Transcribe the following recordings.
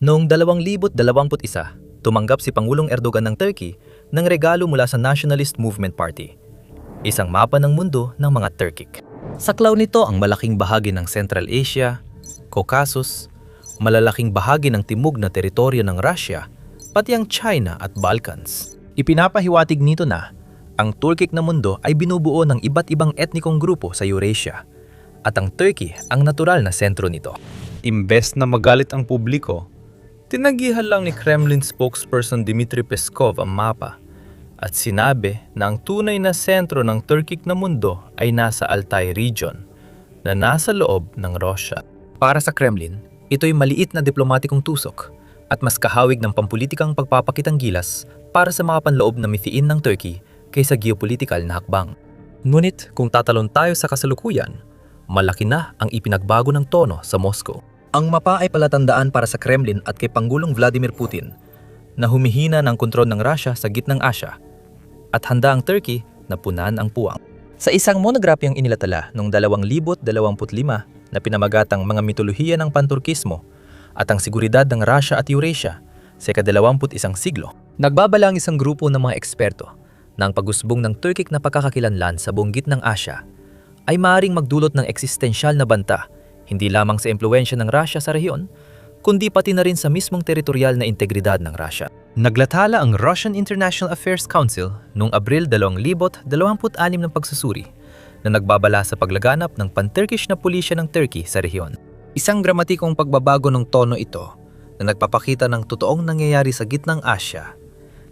Noong 2021, tumanggap si Pangulong Erdogan ng Turkey ng regalo mula sa Nationalist Movement Party, isang mapa ng mundo ng mga Turkic. Saklaw nito ang malaking bahagi ng Central Asia, Caucasus, malalaking bahagi ng timog na teritoryo ng Russia, pati ang China at Balkans. Ipinapahiwatig nito na ang Turkic na mundo ay binubuo ng iba't ibang etnikong grupo sa Eurasia at ang Turkey ang natural na sentro nito. Imbes na magalit ang publiko, tinagihan lang ni Kremlin spokesperson Dmitry Peskov ang mapa at sinabi na ang tunay na sentro ng Turkic na mundo ay nasa Altai region na nasa loob ng Russia. Para sa Kremlin, ito'y maliit na diplomatikong tusok at mas kahawig ng pampulitikang pagpapakitang gilas para sa mga panloob na mithiin ng Turkey kaysa geopolitikal na hakbang. Ngunit kung tatalon tayo sa kasalukuyan, malaki na ang ipinagbago ng tono sa Moscow. Ang mapa ay palatandaan para sa Kremlin at kay Pangulong Vladimir Putin na humihina ng kontrol ng Russia sa gitnang Asya at handa ang Turkey na punan ang puwang. Sa isang monographyang inilatala noong 2025 na pinamagatang Mga Mitolohiya ng Panturkismo at ang Seguridad ng Russia at Eurasia sa ika-21 siglo, nagbabala ang isang grupo ng mga eksperto na ang pag-usbong ng Turkic na pagkakakilanlan sa buong gitnang Asya ay maaaring magdulot ng eksistensyal na banta hindi lamang sa impluwensya ng Russia sa rehiyon, kundi pati na rin sa mismong teritorial na integridad ng Russia. Naglathala ang Russian International Affairs Council noong Abril 2026 ng pagsusuri na nagbabala sa paglaganap ng pan-Turkish na pulisya ng Turkey sa rehiyon. Isang dramatikong pagbabago ng tono ito na nagpapakita ng totoong nangyayari sa gitnang Asya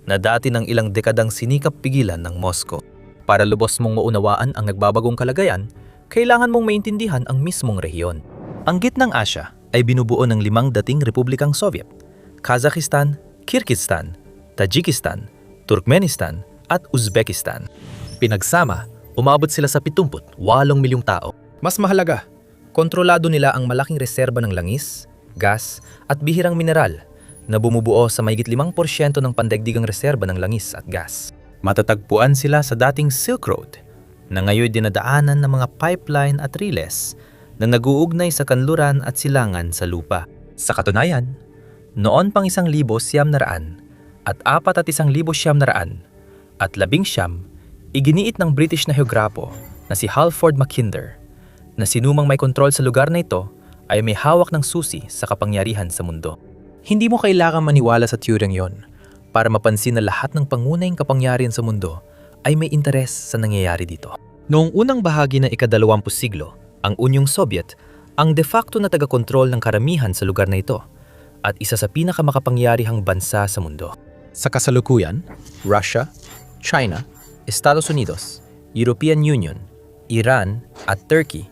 na dati ng ilang dekadang sinikap pigilan ng Moscow. Para lubos mong maunawaan ang nagbabagong kalagayan, kailangan mong maintindihan ang mismong rehiyon. Ang gitnang Asya ay binubuo ng 5 dating Republikang Soviet: Kazakhstan, Kyrgyzstan, Tajikistan, Turkmenistan at Uzbekistan. Pinagsama, umabot sila sa 78 milyong tao. Mas mahalaga, kontrolado nila ang malaking reserba ng langis, gas at bihirang mineral na bumubuo sa mahigit 5% ng pandaigdigang reserba ng langis at gas. Matatagpuan sila sa dating Silk Road na ngayon dinadaanan ng mga pipeline at riles na nag-uugnay sa kanluran at silangan sa lupa. Sa katunayan, noon pang 1,900 at 4,100 at 19, iginiit ng British na heograpo na si Halford Mackinder na sinumang may kontrol sa lugar na ito ay may hawak ng susi sa kapangyarihan sa mundo. Hindi mo kailangang maniwala sa teoryang yon para mapansin na lahat ng pangunahing kapangyarihan sa mundo ay may interes sa nangyayari dito. Noong unang bahagi ng ika-20 siglo, ang Unyong Soviet ang de facto na taga-kontrol ng karamihan sa lugar na ito at isa sa pinakamakapangyarihang bansa sa mundo. Sa kasalukuyan, Russia, China, Estados Unidos, European Union, Iran at Turkey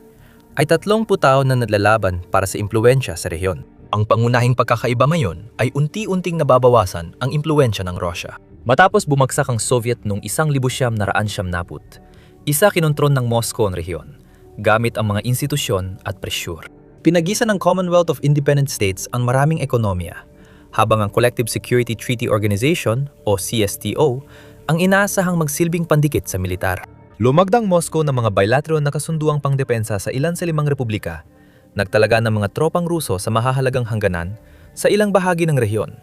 ay 30 taon na naglalaban para sa impluwensya sa rehiyon. Ang pangunahing pagkakaiba ngayon ay unti-unting nababawasan ang impluwensya ng Russia. Matapos bumagsak ang Soviet noong 1990, isa kinontron ng Moscow ang rehiyon gamit ang mga institusyon at presyur. Pinagisa ng Commonwealth of Independent States ang maraming ekonomiya, habang ang Collective Security Treaty Organization o CSTO ang inaasahang magsilbing pandikit sa militar. Lumagdang Moscow ng mga bilateral na kasunduang pangdepensa sa ilan sa 5 republika, nagtalaga ng mga tropang Ruso sa mahahalagang hangganan sa ilang bahagi ng rehiyon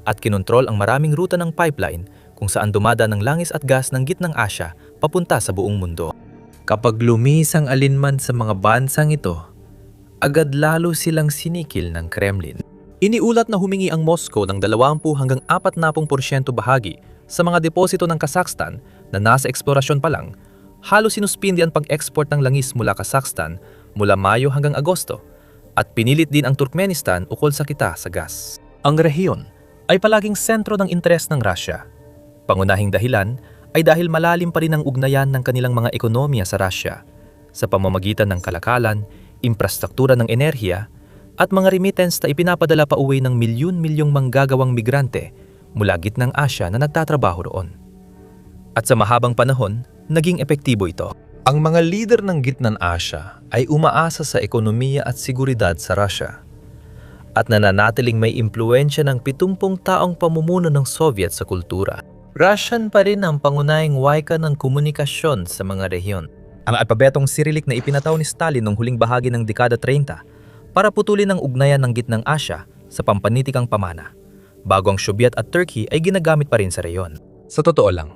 at kinontrol ang maraming ruta ng pipeline kung saan dumadaan ng langis at gas ng gitnang Asya papunta sa buong mundo. Kapag lumis ang alinman sa mga bansang ito, agad lalo silang sinikil ng Kremlin. Iniulat na humingi ang Moscow ng 20 hanggang 40% bahagi sa mga deposito ng Kazakhstan na nasa eksplorasyon pa lang. Halos sinuspindi ang pag-export ng langis mula Kazakhstan mula Mayo hanggang Agosto at pinilit din ang Turkmenistan ukol sa kita sa gas. Ang rehiyon ay palaging sentro ng interes ng Russia. Pangunahing dahilan ay dahil malalim pa rin ang ugnayan ng kanilang mga ekonomiya sa Russia sa pamamagitan ng kalakalan, infrastruktura ng enerhiya at mga remittance na ipinapadala pa uwi ng milyon-milyong manggagawang migrante mula gitnang Asya na nagtatrabaho roon. At sa mahabang panahon, naging epektibo ito. Ang mga lider ng gitnang Asya ay umaasa sa ekonomiya at seguridad sa Russia at nananatiling may impluwensya ng 70 taong pamumuno ng Soviet sa kultura. Russian pa rin ang pangunahing wika ng komunikasyon sa mga rehiyon. Ang alpabetong Cyrillic na ipinataw ni Stalin noong huling bahagi ng dekada 30 para putulin ang ugnayan ng gitnang Asya sa pampanitikang pamana, bago ang Soviet at Turkey ay ginagamit pa rin sa reyon. Sa totoo lang,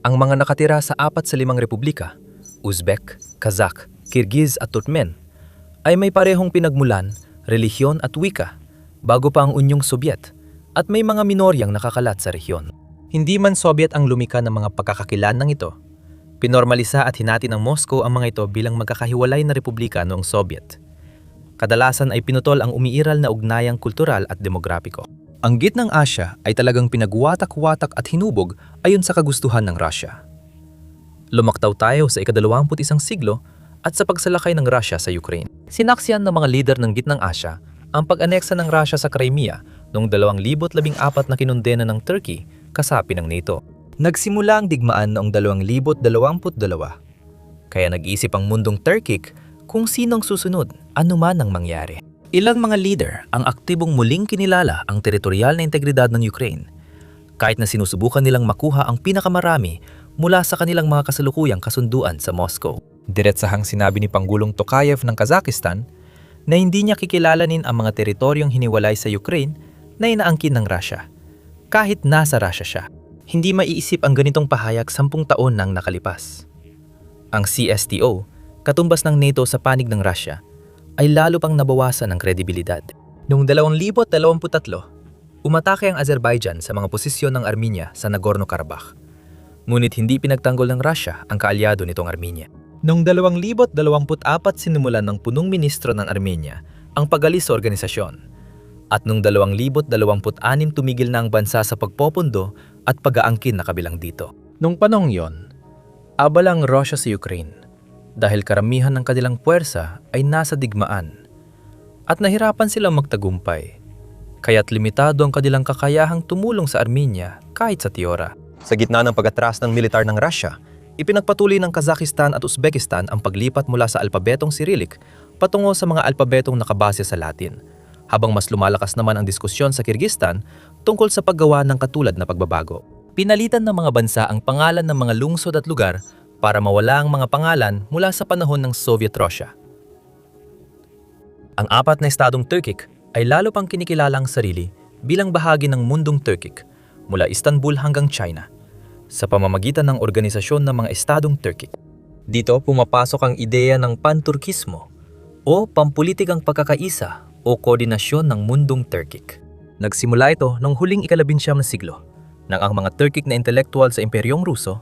ang mga nakatira sa 4 sa 5 republika, Uzbek, Kazakh, Kyrgyz at Turkmen, ay may parehong pinagmulan, relihiyon at wika bago pa ang Unyong Sobyet at may mga minoryang nakakalat sa rehiyon. Hindi man Soviet ang lumika ng mga pagkakakilanlang ito, pinormalisa at hinati ng Moscow ang mga ito bilang magkakahiwalay na republika noong Soviet. Kadalasan ay pinutol ang umiiral na ugnayang kultural at demograpiko. Ang Gitnang Asya ay talagang pinagwatak-watak at hinubog ayon sa kagustuhan ng Russia. Lumaktaw tayo sa ika-21 siglo at sa pagsalakay ng Russia sa Ukraine. Sinaksiyan ng mga lider ng Gitnang Asya ang pag-aneksa ng Russia sa Crimea noong 2014 na kinundena ng Turkey kasapi ng NATO. Nagsimula ang digmaan noong 2022, kaya nag-isip ang mundong Turkic kung sinong susunod, anuman ang mangyari. Ilang mga leader ang aktibong muling kinilala ang teritorial na integridad ng Ukraine, kahit na sinusubukan nilang makuha ang pinakamarami mula sa kanilang mga kasalukuyang kasunduan sa Moscow. Diretsahang sinabi ni Pangulong Tokayev ng Kazakhstan na hindi niya kikilalanin ang mga teritoryong hiniwalay sa Ukraine na inaangkin ng Russia, kahit nasa Russia siya. Hindi maiisip ang ganitong pahayag 10 taon nang nakalipas. Ang CSTO, katumbas ng NATO sa panig ng Russia, ay lalo pang nabawasan ng kredibilidad. Noong 2023, umatake ang Azerbaijan sa mga posisyon ng Armenia sa Nagorno-Karabakh. Ngunit hindi pinagtanggol ng Russia ang kaalyado nitong Armenia. Noong 2024, sinimulan ng punong ministro ng Armenia ang pag-alis sa organisasyon. At noong 2026, tumigil na ang bansa sa pagpopondo at pag-aangkin na kabilang dito. Noong panahong yon, abalang Russia sa Ukraine dahil karamihan ng kanilang puwersa ay nasa digmaan at nahirapan silang magtagumpay, kaya't limitado ang kanilang kakayahang tumulong sa Armenia kahit sa teora. Sa gitna ng pag-atras ng militar ng Russia, ipinagpatuloy ng Kazakhstan at Uzbekistan ang paglipat mula sa alpabetong Cyrillic patungo sa mga alpabetong nakabase sa Latin, habang mas lumalakas naman ang diskusyon sa Kyrgyzstan tungkol sa paggawa ng katulad na pagbabago. Pinalitan ng mga bansa ang pangalan ng mga lungsod at lugar para mawala ang mga pangalan mula sa panahon ng Soviet Russia. Ang 4 na estadong Turkic ay lalo pang kinikilalang sarili bilang bahagi ng mundong Turkic mula Istanbul hanggang China sa pamamagitan ng organisasyon ng mga estadong Turkic. Dito pumapasok ang ideya ng panturkismo o pampulitikang pagkakaisa o koordinasyon ng mundong Turkic. Nagsimula ito noong huling ika-19 na siglo nang ang mga Turkic na intelektual sa Imperyong Ruso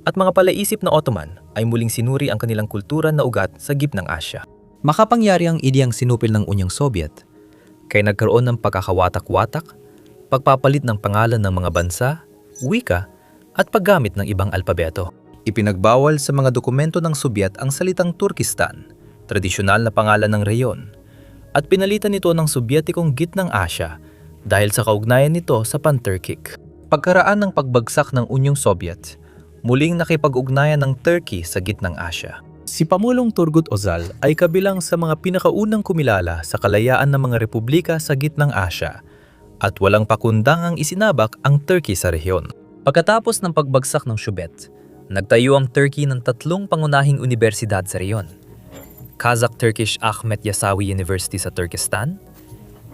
at mga palaisip na Ottoman ay muling sinuri ang kanilang kultura na ugat sa Gitnang Asya. Makapangyari ang ideyang sinupil ng Unyong Soviet, kaya nagkaroon ng pagkakawatak-watak, pagpapalit ng pangalan ng mga bansa, wika, at paggamit ng ibang alpabeto. Ipinagbawal sa mga dokumento ng Soviet ang salitang Turkistan, tradisyonal na pangalan ng reyon, at pinalitan ito ng Sobyetikong Gitnang Asya dahil sa kaugnayan nito sa Pan-Turkic. Pagkaraan ng pagbagsak ng Unyong Soviet, muling nakipag-ugnayan ng Turkey sa Gitnang Asya. Si Pamulong Turgut Özal ay kabilang sa mga pinakaunang kumilala sa kalayaan ng mga republika sa Gitnang Asya at walang pakundangang isinabak ang Turkey sa rehiyon. Pagkatapos ng pagbagsak ng Soviet, nagtayo ang Turkey ng 3 pangunahing unibersidad sa rehiyon: Kazakh-Turkish Ahmet Yasawi University sa Turkestan,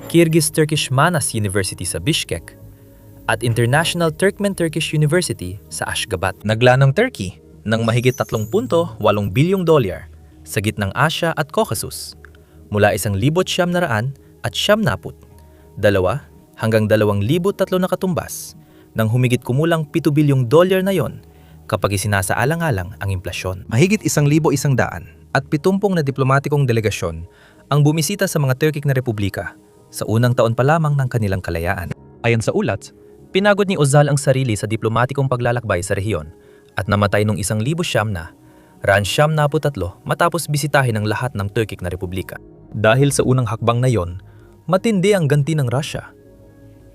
Kyrgyz-Turkish Manas University sa Bishkek, at International Turkmen-Turkish University sa Ashgabat. Naglanong Turkey ng mahigit $3.8 bilyong sa Gitnang Asya at Caucasus mula 1,900 at 90 hanggang 2,003 na katumbas ng humigit kumulang $7 bilyong na yon kapag isinasaalang-alang ang implasyon. Mahigit 1,100 at 70 na diplomatikong delegasyon ang bumisita sa mga Turkic na republika sa unang taon pa lamang ng kanilang kalayaan. Ayon sa ulat, pinagod ni Özal ang sarili sa diplomatikong paglalakbay sa rehiyon at namatay noong 1,900 matapos bisitahin ang lahat ng Turkic na republika. Dahil sa unang hakbang na yon, matindi ang ganti ng Russia.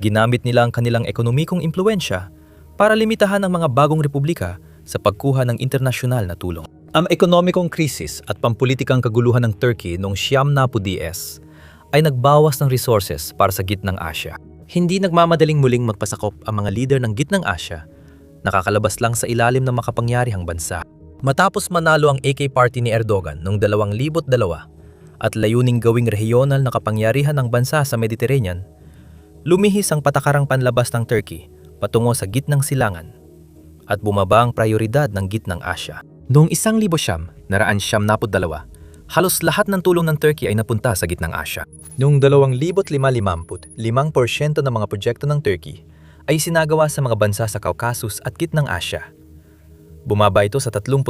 Ginamit nila ang kanilang ekonomikong impluensya para limitahan ang mga bagong republika sa pagkuha ng internasyonal na tulong. Ang ekonomikong krisis at pampulitikang kaguluhan ng Turkey noong 1910 ay nagbawas ng resources para sa Gitnang Asya. Hindi nagmamadaling muling magpasakop ang mga lider ng Gitnang Asya, nakakalabas lang sa ilalim ng makapangyarihang bansa. Matapos manalo ang AK Party ni Erdogan noong 2002 at layuning gawing rehiyonal na kapangyarihan ng bansa sa Mediterranean, lumihis ang patakarang panlabas ng Turkey patungo sa gitnang silangan at bumaba ang prioridad ng gitnang Asya. Noong 1992, halos lahat ng tulong ng Turkey ay napunta sa gitnang Asya. Noong 2055, 5% ng mga proyekto ng Turkey ay sinagawa sa mga bansa sa Caucasus at gitnang Asya. Bumaba ito sa 36%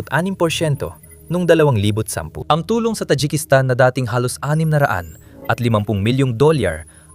noong 2010. Ang tulong sa Tajikistan na dating halos $650 milyong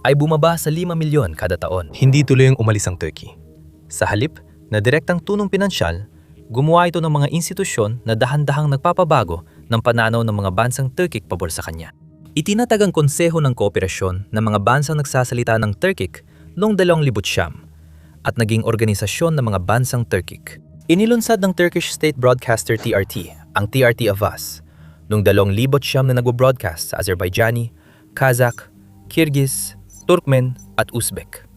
ay bumaba sa 5 milyon kada taon. Hindi tuloy ang umalis ang Turkey. Sa halip na direktang tulong pinansyal, gumawa ito ng mga institusyon na dahan-dahang nagpapabago ng pananaw ng mga bansang Turkic pabor sa kanya. Itinatag ang Konseho ng Kooperasyon ng mga bansang nagsasalita ng Turkic noong 2009 at naging organisasyon ng mga bansang Turkic. Inilunsad ng Turkish State Broadcaster TRT ang TRT Avaz noong 2009 na nagbo-broadcast sa Azerbaijani, Kazakh, Kyrgyz, Turkmen at Uzbek.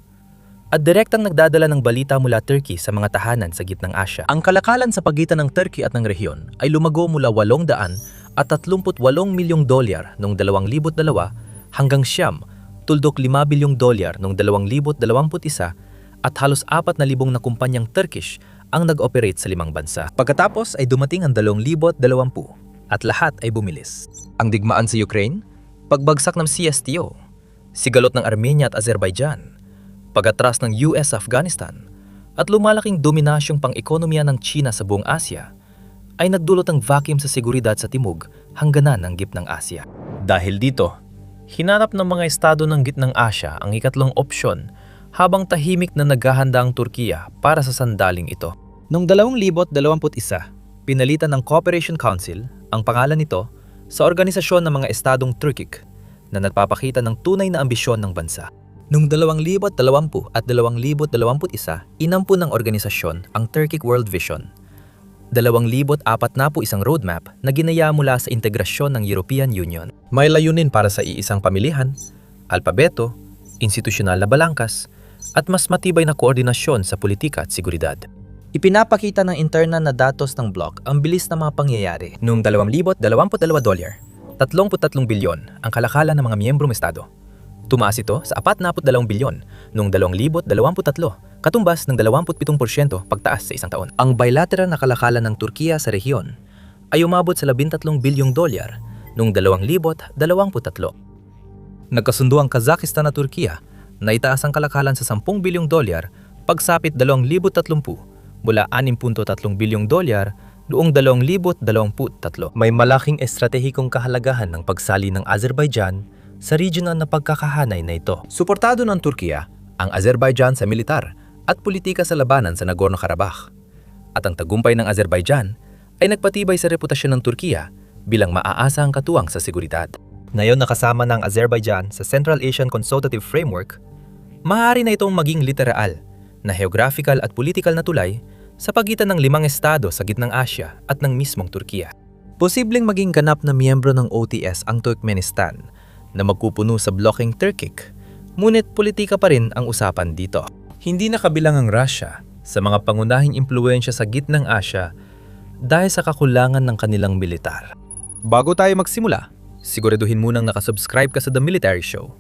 At direktang nagdadala ng balita mula Turkey sa mga tahanan sa gitnang Asya. Ang kalakalan sa pagitan ng Turkey at ng rehiyon ay lumago mula $838 milyong noong 2002 hanggang $5 bilyong noong 2021 at halos 4,000 na kumpanyang Turkish ang nag-operate sa 5 bansa. Pagkatapos ay dumating ang 2020 at lahat ay bumilis. Ang digmaan sa Ukraine, pagbagsak ng CSTO, sigalot ng Armenia at Azerbaijan, pag-atras ng US sa Afghanistan, at lumalaking dominasyong pang-ekonomiya ng China sa buong Asya, ay nagdulot ng vacuum sa seguridad sa timog hangganan ng gitnang Asya. Dahil dito, hinanap ng mga estado ng gitnang Asya ang ikatlong opsyon habang tahimik na naghahanda ang Turkiya para sa sandaling ito. Noong 2021, pinalitan ng Cooperation Council ang pangalan nito sa organisasyon ng mga estadong Turkic na nagpapakita ng tunay na ambisyon ng bansa. Noong 2020 at 2021, inampun ng organisasyon ang Turkic World Vision, 2041 roadmap na ginaya mula sa integrasyon ng European Union. May layunin para sa iisang pamilihan, alpabeto, institusyonal na balangkas, at mas matibay na koordinasyon sa politika at seguridad. Ipinapakita ng internal na datos ng bloc ang bilis ng mga pangyayari. Noong $2022, $33 bilyon ang kalakalan ng mga miyembrong estado. Tumaas ito sa $42 bilyon noong 2023, katumbas ng 27% pagtaas sa isang taon. Ang bilateral na kalakalan ng Turkiya sa rehiyon ay umabot sa $13 bilyong noong 2023. Nagkasundo ang Kazakhstan at Turkiya na itaas ang kalakalan sa $10 bilyong pagsapit 2030 mula $6.3 bilyong noong 2023. May malaking estratehikong kahalagahan ng pagsali ng Azerbaijan sa regional na pagkakahanay na ito. Suportado ng Turkiya ang Azerbaijan sa militar at politika sa labanan sa Nagorno-Karabakh. At ang tagumpay ng Azerbaijan ay nagpatibay sa reputasyon ng Turkiya bilang maaasahang katuwang sa seguridad. Ngayon nakasama ng Azerbaijan sa Central Asian Consultative Framework, maaari na itong maging literal na geographical at political na tulay sa pagitan ng 5 estado sa gitnang Asya at ng mismong Turkiya. Posibleng maging ganap na miyembro ng OTS ang Turkmenistan na magpupuno sa blocking Turkic, ngunit politika pa rin ang usapan dito. Hindi nakabilang ang Russia sa mga pangunahing impluwensya sa gitnang Asya dahil sa kakulangan ng kanilang militar. Bago tayo magsimula, siguraduhin munang nakasubscribe ka sa The Military Show.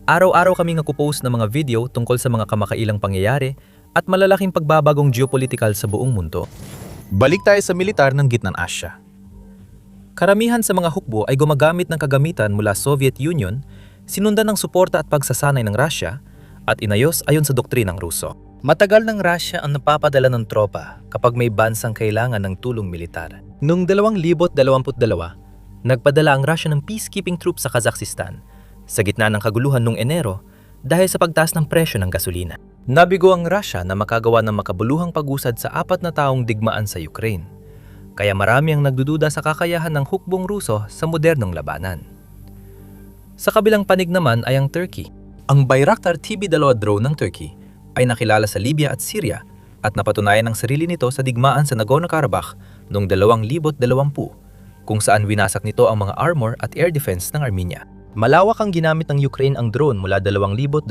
Araw-araw kaming nagpo-post ng mga video tungkol sa mga kamakailang pangyayari at malalaking pagbabagong geopolitikal sa buong mundo. Balik tayo sa militar ng gitnang Asya. Karamihan sa mga hukbo ay gumagamit ng kagamitan mula Soviet Union, sinundan ng suporta at pagsasanay ng Russia, at inayos ayon sa doktrinang Ruso. Matagal ng Russia ang napapadala ng tropa kapag may bansang kailangan ng tulong militar. Noong 2022, nagpadala ang Russia ng peacekeeping troops sa Kazakhstan sa gitna ng kaguluhan noong Enero dahil sa pagtaas ng presyo ng gasolina. Nabigo ang Russia na makagawa ng makabuluhang pag-usad sa 4 na taong digmaan sa Ukraine. Kaya marami ang nagdududa sa kakayahan ng hukbong Ruso sa modernong labanan. Sa kabilang panig naman ay ang Turkey. Ang Bayraktar TB-2 drone ng Turkey ay nakilala sa Libya at Syria at napatunayan ang sarili nito sa digmaan sa Nagorno-Karabakh noong 2020 kung saan winasak nito ang mga armor at air defense ng Armenia. Malawak ang ginamit ng Ukraine ang drone mula 2022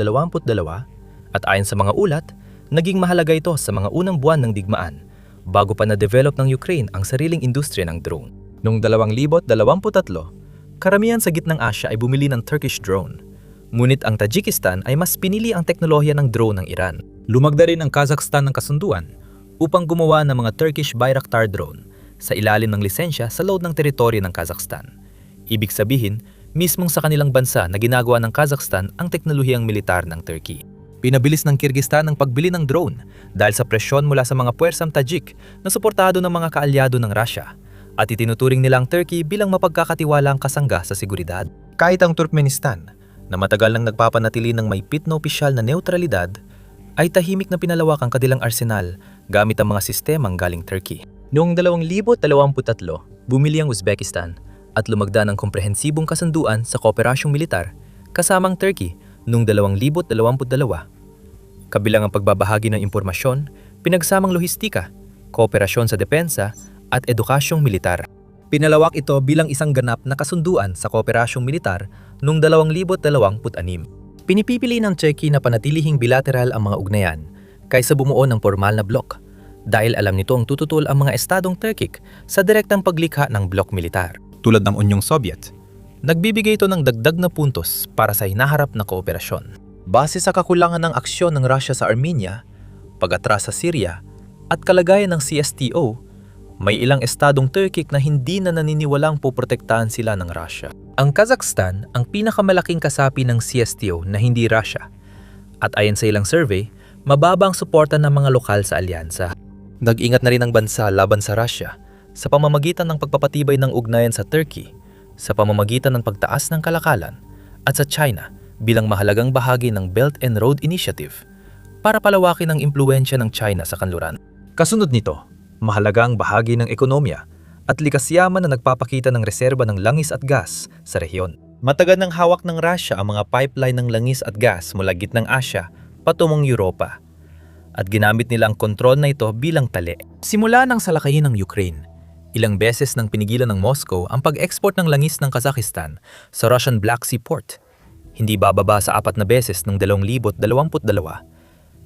at ayon sa mga ulat, naging mahalaga ito sa mga unang buwan ng digmaan bago pa na-develop ng Ukraine ang sariling industriya ng drone. Noong 2023, karamihan sa gitnang Asya ay bumili ng Turkish drone, Ngunit ang Tajikistan ay mas pinili ang teknolohiya ng drone ng Iran. Lumagda rin ang Kazakhstan ng kasunduan upang gumawa ng mga Turkish Bayraktar drone sa ilalim ng lisensya sa loob ng teritoryo ng Kazakhstan. Ibig sabihin, mismong sa kanilang bansa na ginagawa ng Kazakhstan ang teknolohiyang militar ng Turkey. Pinabilis ng Kyrgyzstan ang pagbili ng drone dahil sa presyon mula sa mga puwersang Tajik na suportado ng mga kaalyado ng Russia at itinuturing nila ang Turkey bilang mapagkakatiwalaang kasangga sa seguridad. Kahit ang Turkmenistan, na matagal nang nagpapanatili ng mahigpit na opisyal na neutralidad, ay tahimik na pinalawak ang kanilang arsenal gamit ang mga sistemang galing Turkey. Noong 2023, bumili ang Uzbekistan at lumagda ng komprehensibong kasunduan sa kooperasyong militar kasamang Turkey noong 2022. Kabilang ang pagbabahagi ng impormasyon, pinagsamang lohistika, kooperasyon sa depensa at edukasyong militar. Pinalawak ito bilang isang ganap na kasunduan sa kooperasyong militar noong 2026. Pinipipili ng Turkey na panatilihing bilateral ang mga ugnayan kaysa bumuo ng formal na blok dahil alam nito ang tututol ang mga estadong Turkic sa direktang paglikha ng blok militar. Tulad ng Unyong Soviet, nagbibigay ito ng dagdag na puntos para sa hinaharap na kooperasyon. Base sa kakulangan ng aksyon ng Russia sa Armenia, pag-atras sa Syria, at kalagayan ng CSTO, may ilang estadong Turkic na hindi na naniniwalang poprotektahan sila ng Russia. Ang Kazakhstan ang pinakamalaking kasapi ng CSTO na hindi Russia. At ayon sa ilang survey, mababa ang suporta ng mga lokal sa alyansa. Nag-ingat na rin ang bansa laban sa Russia sa pamamagitan ng pagpapatibay ng ugnayan sa Turkey, sa pamamagitan ng pagtaas ng kalakalan, at sa China bilang mahalagang bahagi ng Belt and Road Initiative para palawakin ang impluensya ng China sa kanluran. Kasunod nito, mahalagang bahagi ng ekonomiya at likas yaman na nagpapakita ng reserba ng langis at gas sa rehiyon. Matagal nang hawak ng Russia ang mga pipeline ng langis at gas mula gitnang Asya patungong Europa at ginamit nila ang kontrol na ito bilang tali. Simula ng salakayin ng Ukraine, ilang beses nang pinigilan ng Moscow ang pag-export ng langis ng Kazakhstan sa Russian Black Sea Port. Hindi bababa sa 4 na beses noong 2022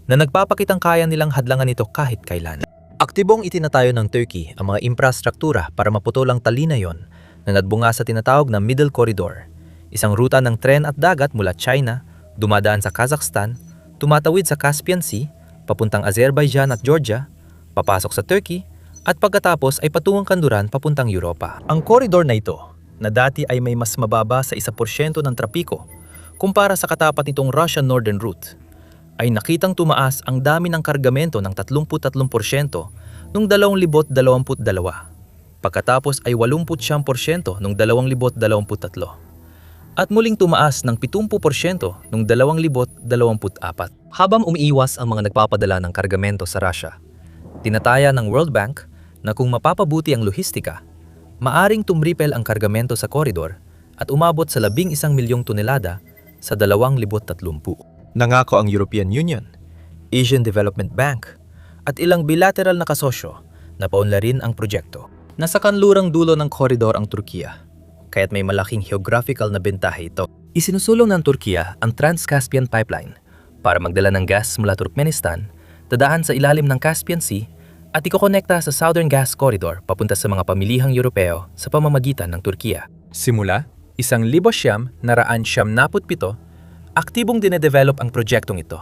na nagpapakitang kaya nilang hadlangan ito kahit kailan. Aktibong itinatayo ng Turkey ang mga infrastruktura para maputol ang talinayon na nadbunga sa tinatawag na Middle Corridor, isang ruta ng tren at dagat mula China, dumadaan sa Kazakhstan, tumatawid sa Caspian Sea, papuntang Azerbaijan at Georgia, papasok sa Turkey, at pagkatapos ay patungong kanluran papuntang Europa. Ang koridor na ito, na dati ay may mas mababa sa 1% ng trapiko kumpara sa katapat nitong Russian Northern Route, ay nakitang tumaas ang dami ng kargamento ng 33% noong 2022. Pagkatapos ay 89% noong 2023. At muling tumaas ng 70% noong 2024. Habang umiiwas ang mga nagpapadala ng kargamento sa Russia, tinataya ng World Bank na kung mapapabuti ang lohistika, maaring tumripel ang kargamento sa koridor at umabot sa 11 milyong tonelada sa 2030. Nangako ang European Union, Asian Development Bank, at ilang bilateral na kasosyo na paunlarin ang proyekto. Nasa kanlurang dulo ng koridor ang Turkiya, kaya't may malaking geographical na bentahe ito. Isinusulong ng Turkiya ang Trans-Caspian Pipeline para magdala ng gas mula Turkmenistan, dadaan sa ilalim ng Caspian Sea at ikokonekta sa Southern Gas Corridor papunta sa mga pamilihang Europeo sa pamamagitan ng Turkiya. Simula, 1997, aktibong dinedevelop ang proyektong ito.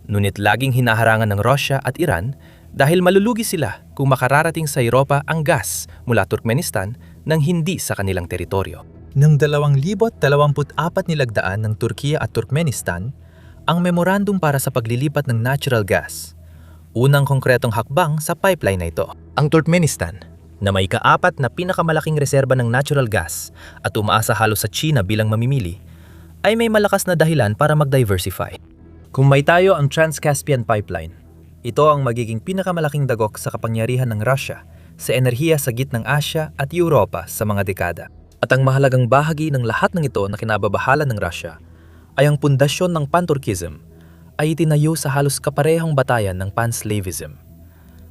Ngunit laging hinaharangan ng Russia at Iran dahil malulugi sila kung makararating sa Europa ang gas mula Turkmenistan nang hindi sa kanilang teritoryo. Noong 2024 nilagdaan ng Turkiya at Turkmenistan ang memorandum para sa paglilipat ng natural gas. Unang konkretong hakbang sa pipeline na ito. Ang Turkmenistan, na may kaapat na pinakamalaking reserba ng natural gas at umaasa halos sa China bilang mamimili, ay may malakas na dahilan para mag-diversify. Kung may tayo ang Trans-Caspian Pipeline, ito ang magiging pinakamalaking dagok sa kapangyarihan ng Russia sa enerhiya sa gitnang Asya at Europa sa mga dekada. At ang mahalagang bahagi ng lahat ng ito na kinababahala ng Russia ay ang pundasyon ng Pan-Turkism ay itinayo sa halos kaparehong batayan ng Pan-Slavism.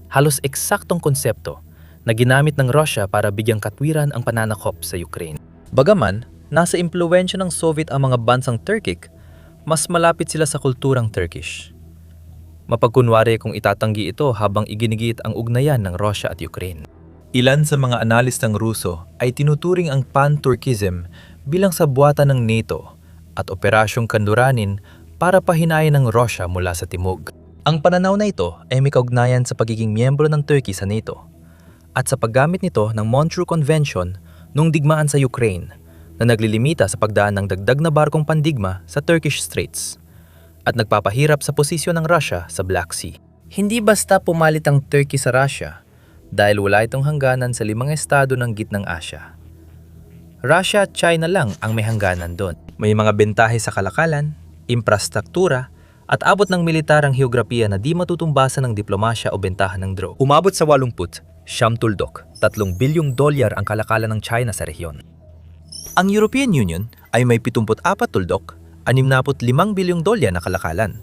Halos eksaktong konsepto na ginamit ng Russia para bigyang katwiran ang pananakop sa Ukraine. Bagaman, nasa impluwensya ng Soviet ang mga bansang Turkic, mas malapit sila sa kulturang Turkish. Mapagkunwari kung itatanggi ito habang iginigit ang ugnayan ng Russia at Ukraine. Ilan sa mga analistang Ruso ay tinuturing ang Pan-Turkism bilang sa buwatan ng NATO at operasyong kanduranin para pahinayin ng Russia mula sa timog. Ang pananaw na ito ay may kaugnayan sa pagiging miyembro ng Turkey sa NATO at sa paggamit nito ng Montreux Convention nung digmaan sa Ukraine na naglilimita sa pagdaan ng dagdag na barkong pandigma sa Turkish Straits at nagpapahirap sa posisyon ng Russia sa Black Sea. Hindi basta pumalit ang Turkey sa Russia dahil wala itong hangganan sa 5 estado ng Gitnang Asya. Russia at China lang ang may hangganan doon. May mga bentahe sa kalakalan, infrastruktura, at abot ng militar ang heograpiya na di matutumbasan ng diplomasya o bentahan ng draw. Umabot sa 80, siyam tuldok, $3 bilyong ang kalakalan ng China sa rehiyon. Ang European Union ay may 74 tuldok, $65 bilyong na kalakalan,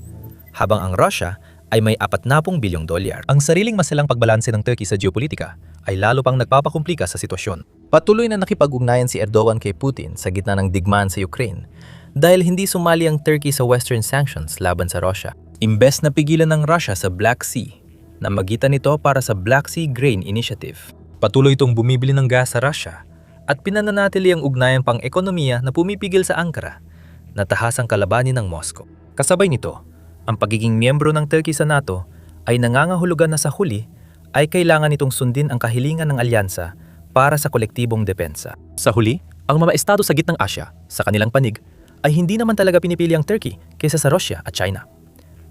habang ang Russia ay may $40 bilyong. Ang sariling masalang pagbalanse ng Turkey sa geopolitika ay lalo pang nagpapakomplika sa sitwasyon. Patuloy na nakipag-ugnayan si Erdogan kay Putin sa gitna ng digmaan sa Ukraine dahil hindi sumali ang Turkey sa Western sanctions laban sa Russia. Imbes na pigilan ng Russia sa Black Sea, namagitan nito para sa Black Sea Grain Initiative. Patuloy itong bumibili ng gas sa Russia at pinananatili ang ugnayan pang ekonomiya na pumipigil sa Ankara na tahasang kalabanin ng Moscow. Kasabay nito, ang pagiging miyembro ng Turkey sa NATO ay nangangahulugan na sa huli ay kailangan itong sundin ang kahilingan ng alyansa para sa kolektibong depensa. Sa huli, ang mga estado sa Gitnang Asya, sa kanilang panig, ay hindi naman talaga pinipili ang Turkey kaysa sa Russia at China.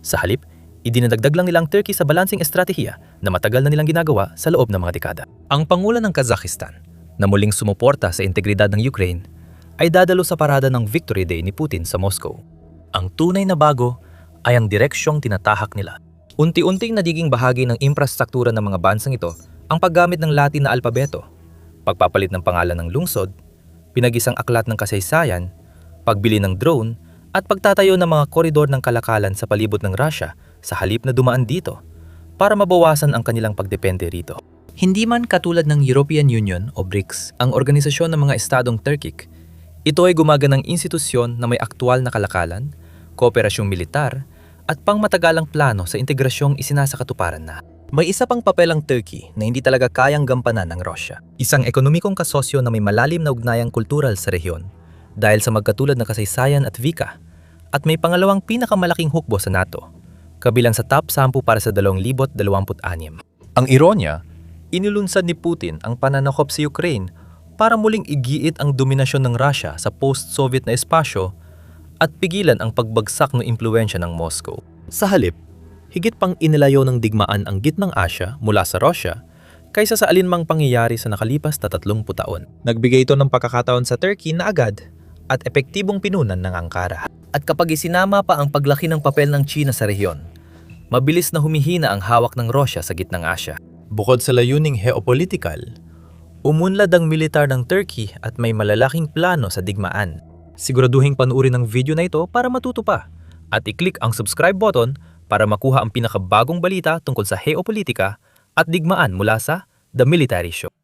Sa halip, idinadagdag lang nilang Turkey sa balansing estratehiya na matagal na nilang ginagawa sa loob ng mga dekada. Ang Pangulo ng Kazakhstan, na muling sumuporta sa integridad ng Ukraine, ay dadalo sa parada ng Victory Day ni Putin sa Moscow. Ang tunay na bago ay ang direksyong tinatahak nila. Unti-unting nagiging bahagi ng infrastruktura ng mga bansang ito ang paggamit ng Latin na alpabeto, pagpapalit ng pangalan ng lungsod, pinagisang aklat ng kasaysayan, pagbili ng drone, at pagtatayo ng mga koridor ng kalakalan sa palibot ng Russia sa halip na dumaan dito para mabawasan ang kanilang pagdepende rito. Hindi man katulad ng European Union o BRICS, ang organisasyon ng mga estadong Turkic, ito ay gumaganang institusyon na may aktwal na kalakalan, kooperasyong militar, at pangmatagalang plano sa integrasyong isinasakatuparan na. May isa pang papel ang Turkey na hindi talaga kayang gampanan ng Russia. Isang ekonomikong kasosyo na may malalim na ugnayang kultural sa rehiyon dahil sa magkatulad na kasaysayan at wika, at may pangalawang pinakamalaking hukbo sa NATO, kabilang sa top 10 para sa 2026. Ang ironya, inilunsad ni Putin ang pananakop sa Ukraine para muling igiit ang dominasyon ng Russia sa post-Soviet na espasyo at pigilan ang pagbagsak ng impluwensya ng Moscow. Sa halip, higit pang inilayo ng digmaan ang Gitnang Asya mula sa Russia kaysa sa alinmang pangyayari sa nakalipas na 30 taon. Nagbigay ito ng pagkakataon sa Turkey na agad at epektibong pinunan ng Ankara. At kapag isinama pa ang paglaki ng papel ng China sa rehiyon, mabilis na humihina ang hawak ng Russia sa Gitnang Asya. Bukod sa layuning geopolitikal, umunlad ang militar ng Turkey at may malalaking plano sa digmaan. Siguraduhing panuorin ang video na ito para matuto pa at i-click ang subscribe button para makuha ang pinakabagong balita tungkol sa geopolitika at digmaan mula sa The Military Show.